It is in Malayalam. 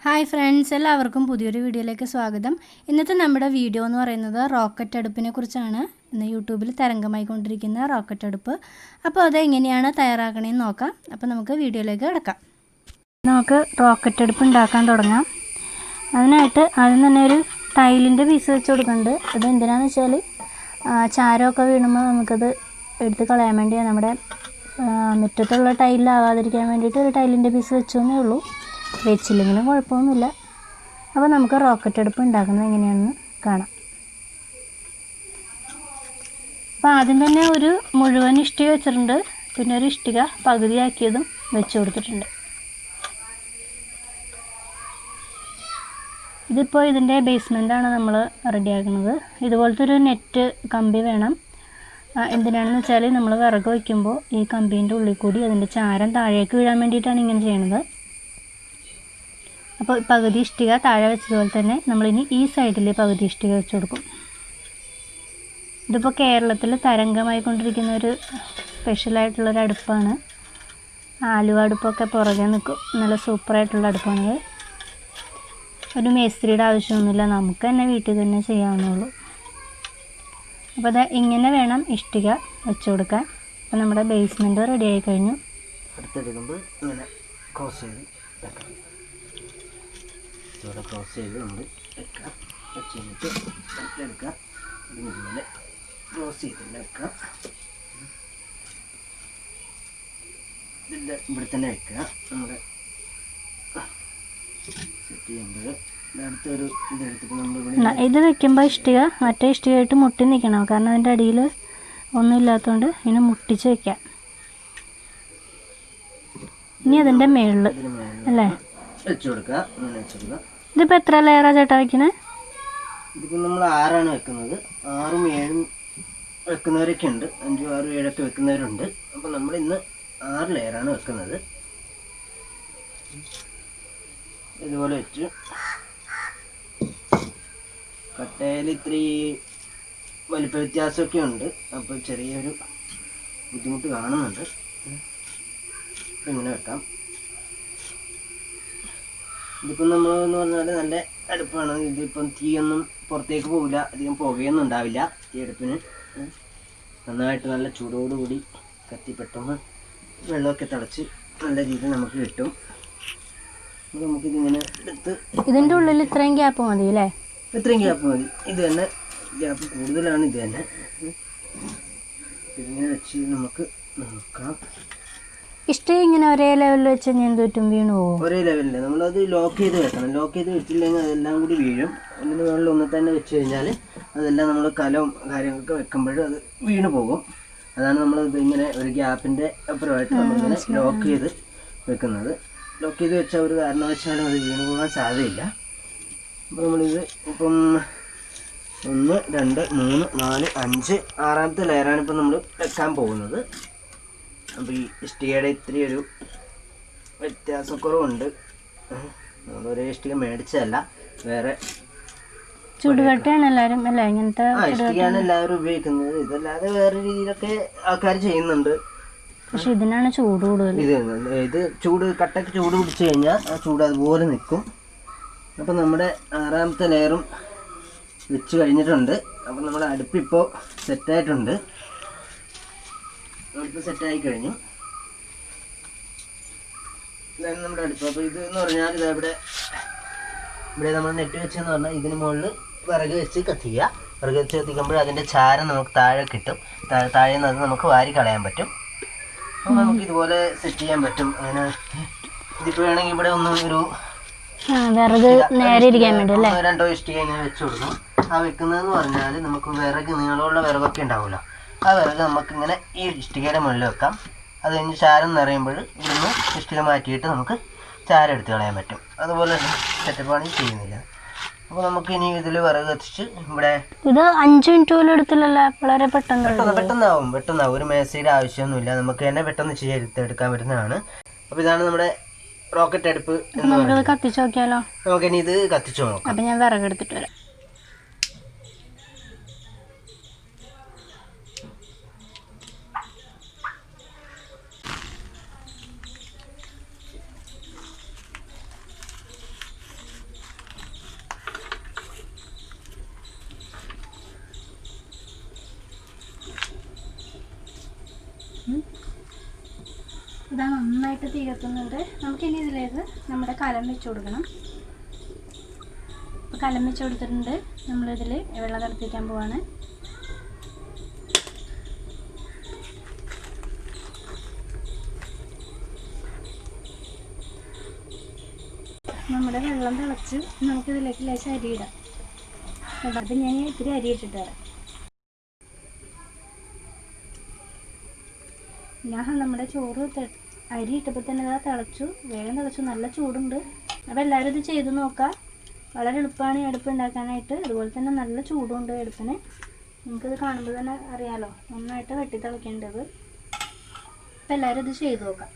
ഹായ് ഫ്രണ്ട്സ്, എല്ലാവർക്കും പുതിയൊരു വീഡിയോയിലേക്ക് സ്വാഗതം. ഇന്നത്തെ നമ്മുടെ വീഡിയോ എന്ന് പറയുന്നത് റോക്കറ്റ് അടുപ്പിനെ കുറിച്ചാണ്. ഇന്ന് യൂട്യൂബിൽ തരംഗമായിക്കൊണ്ടിരിക്കുന്ന റോക്കറ്റ് അടുപ്പ്. അപ്പോൾ അത് എങ്ങനെയാണ് തയ്യാറാക്കണമെന്ന് നോക്കാം. അപ്പോൾ നമുക്ക് വീഡിയോയിലേക്ക് കിടക്കാം. നമുക്ക് റോക്കറ്റ് അടുപ്പ് ഉണ്ടാക്കാൻ തുടങ്ങാം. അതിനായിട്ട് ആദ്യം തന്നെ ഒരു ടൈലിൻ്റെ പീസ് വെച്ച് കൊടുക്കുന്നുണ്ട്. അത് എന്തിനാണെന്ന് വെച്ചാൽ ചാരമൊക്കെ വീണുമ്പോൾ നമുക്കത് എടുത്ത് കളയാൻ വേണ്ടിയാണ്. നമ്മുടെ മുറ്റത്തുള്ള ടൈലിലാവാതിരിക്കാൻ വേണ്ടിയിട്ട് ഒരു ടൈലിൻ്റെ പീസ് വെച്ചോന്നേ ഉള്ളൂ. വെച്ചില്ലെങ്കിലും കുഴപ്പമൊന്നുമില്ല. അപ്പോൾ നമുക്ക് റോക്കറ്റ് അടുപ്പ് ഉണ്ടാക്കുന്നത് എങ്ങനെയാണെന്ന് കാണാം. അപ്പോൾ ആദ്യം തന്നെ ഒരു മുഴുവൻ ഇഷ്ടിക വെച്ചിട്ടുണ്ട്. പിന്നെ ഒരു ഇഷ്ടിക പകുതിയാക്കിയതും വെച്ച് കൊടുത്തിട്ടുണ്ട്. ഇതിപ്പോൾ ഇതിൻ്റെ ബേസ്മെൻറ്റാണ് നമ്മൾ റെഡിയാക്കുന്നത്. ഇതുപോലത്തെ ഒരു നെറ്റ് കമ്പി വേണം. എന്തിനാണെന്ന് വെച്ചാൽ നമ്മൾ വിറക് വയ്ക്കുമ്പോൾ ഈ കമ്പീൻ്റെ ഉള്ളിൽ കൂടി അതിൻ്റെ ചാരം താഴേക്ക് വീഴാൻ വേണ്ടിയിട്ടാണ് ഇങ്ങനെ ചെയ്യണത്. അപ്പോൾ പകുതി ഇഷ്ടിക താഴെ വെച്ചതുപോലെ തന്നെ നമ്മളിനി ഈ സൈഡിൽ പകുതി ഇഷ്ടിക വെച്ച് കൊടുക്കും. ഇതിപ്പോൾ കേരളത്തിൽ തരംഗമായിക്കൊണ്ടിരിക്കുന്ന ഒരു സ്പെഷ്യലായിട്ടുള്ളൊരു അടുപ്പാണ്. ആലുവ അടുപ്പൊക്കെ പുറകെ നിൽക്കും. നല്ല സൂപ്പറായിട്ടുള്ള അടുപ്പാണിത്. ഒരു മേസ്ത്രിയുടെ ആവശ്യമൊന്നുമില്ല, നമുക്ക് തന്നെ വീട്ടിൽ തന്നെ ചെയ്യാവുന്നുള്ളൂ. അപ്പോൾ അത് ഇങ്ങനെ വേണം ഇഷ്ടിക വെച്ച് കൊടുക്കാൻ. അപ്പോൾ നമ്മുടെ ബേസ്മെൻറ്റ് റെഡി ആയി കഴിഞ്ഞു. അടുത്തെടുക്കുമ്പോൾ ഇങ്ങനെ ക്രോസ് ചെയ്ത് വെക്കാം. ഇവിടെ ക്രോസ് ചെയ്ത് നമ്മൾ വെക്കാം. വെച്ച് കഴിഞ്ഞിട്ട് എടുക്കാം. ഇതുപോലെ ക്രോസ് ചെയ്തിട്ട് വെക്കാം. ഇതിൻ്റെ ഇവിടെ തന്നെ വെക്കുക. നമ്മുടെ സെറ്റ് ചെയ്യുമ്പോൾ അടുത്തൊരു ഇതെടുത്തിട്ട് നമ്മൾ ഇത് വെക്കുമ്പോൾ ഇഷ്ടിക മറ്റേ ഇഷ്ടികയായിട്ട് മുട്ടി നിൽക്കണം. കാരണം അതിൻ്റെ അടിയിൽ ഒന്നും ഇല്ലാത്തതുകൊണ്ട് ഇങ്ങനെ മുട്ടിച്ച് വെക്കാം. ഇനി അതിൻ്റെ മേളിൽ അല്ലേ വെച്ച് കൊടുക്കുക. ഇങ്ങനെ വെച്ച് കൊടുക്കുക. ഇതിപ്പോൾ എത്ര ലെയറാണ് ചേട്ടാ വയ്ക്കുന്നത്? ഇതിപ്പോൾ നമ്മൾ 6 വെക്കുന്നത്. 6ഉം 7ഉം വെക്കുന്നവരൊക്കെ ഉണ്ട്. 5ഉം 6ഉം 7ഒക്കെ വെക്കുന്നവരുണ്ട്. അപ്പോൾ നമ്മൾ ഇന്ന് 6 ലെയറാണ് വെക്കുന്നത്. ഇതുപോലെ വെച്ച് കട്ടയിൽ ഇത്തിരി വലിപ്പ വ്യത്യാസമൊക്കെ ഉണ്ട്. അപ്പോൾ ചെറിയൊരു ബുദ്ധിമുട്ട് കാണുന്നുണ്ട്. ഇങ്ങനെ വെക്കാം. ഇതിപ്പം നമ്മളെന്ന് പറഞ്ഞാൽ നല്ല അടുപ്പാണ്. ഇതിപ്പം തീയൊന്നും പുറത്തേക്ക് പോകില്ല, അധികം പുകയൊന്നും ഉണ്ടാവില്ല. ഈ അടുപ്പിന് നന്നായിട്ട് നല്ല ചൂടോടുകൂടി കത്തി പെട്ടെന്ന് വെള്ളമൊക്കെ തിളച്ച് നല്ല രീതിയിൽ നമുക്ക് കിട്ടും. അപ്പോൾ നമുക്കിതിങ്ങനെ എടുത്ത് ഇതിൻ്റെ ഉള്ളിൽ ഇത്രയും ഗ്യാപ്പ് മതി അല്ലേ? ഇത്രയും ഗ്യാപ്പ് മതി. ഇത് തന്നെ ഗ്യാപ്പ് കൂടുതലാണ്. ഇത് തന്നെ ഇതിങ്ങനെ വെച്ച് നമുക്ക് നോക്കാം. ഇഷ്ടിക ഇങ്ങനെ ഒരേ ലെവലിൽ വെച്ച് ഞാൻ എന്തുറ്റും വീണു പോകും? ഒരേ ലെവലില്ല, നമ്മളത് ലോക്ക് ചെയ്ത് വെക്കണം. ലോക്ക് ചെയ്ത് വെച്ചില്ലെങ്കിൽ അതെല്ലാം കൂടി വീഴും. ഒന്നിന് മുകളിൽ ഒന്ന് തന്നെ വെച്ച് കഴിഞ്ഞാൽ അതെല്ലാം നമ്മൾ കലവും കാര്യങ്ങളൊക്കെ വെക്കുമ്പോൾ അത് വീണ് പോകും. അതാണ് നമ്മൾ ഇതിങ്ങനെ ഒരു ഗ്യാപ്പിൻ്റെ അപ്പുറമായിട്ട് നമ്മളിങ്ങനെ ലോക്ക് ചെയ്ത് വെക്കുന്നത്. ലോക്ക് ചെയ്ത് വെച്ചാൽ ഒരു കാരണവശാലും അത് വീണ് പോകാൻ സാധ്യതയില്ല. അപ്പോൾ നമ്മളിത് ഇപ്പം 1 2 3 4 5 6ാമത്തെ ലെയറാണ് ഇപ്പം നമ്മൾ വെക്കാൻ പോകുന്നത്. അപ്പോൾ ഈ ഇഷ്ടികയുടെ ഇത്തിരി ഒരു വ്യത്യാസക്കുറവുണ്ട്. നമ്മൾ ഒരേ ഇഷ്ടിക മേടിച്ചതല്ല, വേറെ ചുടുകട്ടയാണ് എല്ലാവരും അല്ലേ? ഇങ്ങനത്തെ ഇഷ്ടികയാണ് എല്ലാവരും ഉപയോഗിക്കുന്നത്. ഇതല്ലാതെ വേറെ രീതിയിലൊക്കെ ആൾക്കാർ ചെയ്യുന്നുണ്ട്. പക്ഷെ ഇതിനാണ് ചൂട് കൂടുതൽ. ഇത് ചൂട് കട്ടയ്ക്ക് ചൂട് പിടിച്ച് കഴിഞ്ഞാൽ ആ ചൂട് അതുപോലെ നിൽക്കും. അപ്പം നമ്മുടെ 6ാമത്തെ ലെയറും വെച്ച് കഴിഞ്ഞിട്ടുണ്ട്. അപ്പം നമ്മുടെ അടുപ്പിപ്പോൾ സെറ്റായിട്ടുണ്ട്. അടുപ്പ് സെറ്റായി കഴിഞ്ഞു. ഇതാണ് നമ്മുടെ അടുപ്പ്. അപ്പോൾ ഇത് എന്ന് പറഞ്ഞാൽ ഇവിടെ നമ്മൾ നെറ്റ് വെച്ചെന്ന് പറഞ്ഞാൽ ഇതിന് മുകളിൽ വിറക് വെച്ച് കത്തിക്കുക. വിറക് വെച്ച് കത്തിക്കുമ്പോൾ അതിൻ്റെ ചാരം നമുക്ക് താഴെ കിട്ടും. താഴെ നിന്ന് അത് നമുക്ക് വാരി കളയാൻ പറ്റും. അപ്പോൾ നമുക്ക് ഇതുപോലെ സെറ്റ് ചെയ്യാൻ പറ്റും. അങ്ങനെ ഇതിപ്പോൾ വേണമെങ്കിൽ ഇവിടെ ഒന്നും ഒരു വിറക് നേരെ ഇരിക്കാൻ വേണ്ടി അല്ലേ 2 ഇഷ്ടിക ഇങ്ങനെ വെച്ച് കൊടുക്കും. ആ വെക്കുന്നതെന്ന് പറഞ്ഞാൽ നമുക്ക് വിറക് നീളമുള്ള വിറകൊക്കെ ഉണ്ടാവുമല്ലോ, ആ വിറക് നമുക്കിങ്ങനെ ഈ ഇഷ്ടികയുടെ മുകളിൽ വെക്കാം. അത് കഴിഞ്ഞ് ചാരം നിറയുമ്പോൾ ഇവിടുന്ന് ഇഷ്ടിക മാറ്റിയിട്ട് നമുക്ക് ചാരം എടുത്ത് കളയാൻ പറ്റും. അതുപോലെ സെറ്റപ്പാണ് ചെയ്യുന്നില്ല. അപ്പോൾ നമുക്ക് ഇനി ഇതിൽ വിറക് കത്തിച്ച് ഇവിടെ ഇത് 5 മിനിറ്റ് പോലും എടുത്തില്ലല്ല, വളരെ പെട്ടെന്നാവും. ഒരു മേശയുടെ ആവശ്യമൊന്നുമില്ല, നമുക്ക് തന്നെ പെട്ടെന്ന് ചെയ്തെടുക്കാൻ പറ്റുന്നതാണ്. അപ്പോൾ ഇതാണ് നമ്മുടെ റോക്കറ്റ് അടുപ്പ്. നമുക്കത് കത്തിച്ച് നോക്കിയാലോ? നമുക്കിനി ഇത് കത്തിച്ച് നോക്കാം. അപ്പം ഞാൻ വിറക് എടുത്തിട്ട് വരാം. നന്നായിട്ട് തീ കത്തുന്നുണ്ട്. നമുക്കിനി ഇതിലേക്ക് നമ്മുടെ കലം വെച്ച് കൊടുക്കണം. അപ്പോൾ കലം വെച്ച് കൊടുത്തിട്ടുണ്ട്. നമ്മളിതിൽ വെള്ളം തിളപ്പിക്കാൻ പോവാണ്. നമ്മുടെ വെള്ളം തിളച്ച് നമുക്കിതിലേക്ക് ലേശം അരി ഇടാം. അപ്പം ഞാൻ ഇത്തിരി അരി ഇട്ടിട്ട് തരാം. ഞാൻ നമ്മുടെ ചോറ് അരി ഇട്ടപ്പോൾ തന്നെ ഇതാ തിളച്ചു, വേഗം തിളച്ചു, നല്ല ചൂടുണ്ട്. അപ്പോൾ എല്ലാവരും ഇത് ചെയ്ത് നോക്കാം. വളരെ എളുപ്പമാണ് ഈ അടുപ്പ് ഉണ്ടാക്കാനായിട്ട്. അതുപോലെ തന്നെ നല്ല ചൂടുണ്ട് അടുപ്പിന്. നമുക്കിത് കാണുമ്പോൾ തന്നെ അറിയാലോ, നന്നായിട്ട് വെട്ടി തിളക്കേണ്ടത്. അപ്പോൾ എല്ലാവരും ഇത് ചെയ്ത് നോക്കാം.